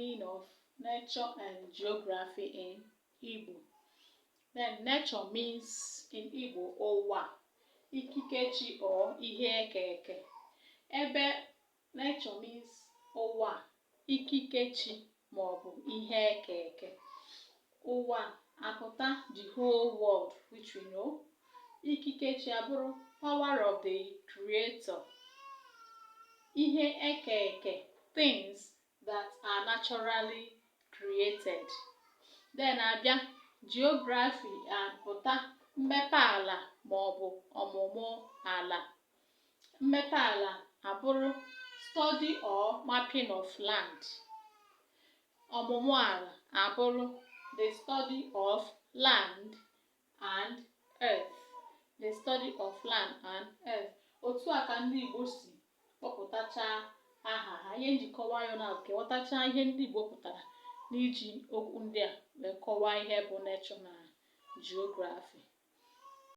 meaning of nature and geography in Igbo. Then nature means in Igbo ụwa, ikikechi or ihe eke. Ebe nature means ụwa, ikikechi maọbụ ihe eke. Ụwa apụta the whole world which we know. Ikikechi abụrụ power of the creator. Ihe eke, things that are naturally created. Then abịa geography apụta mmepe ala maọbụ ọmụmụ ala. Mmepe ala abụrụ study or mapping of land. Ọmụmụ ala abụrụ the study of land and earth. The study of land and earth. Otu a ka ndị Igbo si kpọpụtacha aha ha. Ihe njikọwa ya na nke ghọtacha ihe ndị Igbo pụtara n'iji okwu ndị a wee kọwaa ihe bụ nature na geography.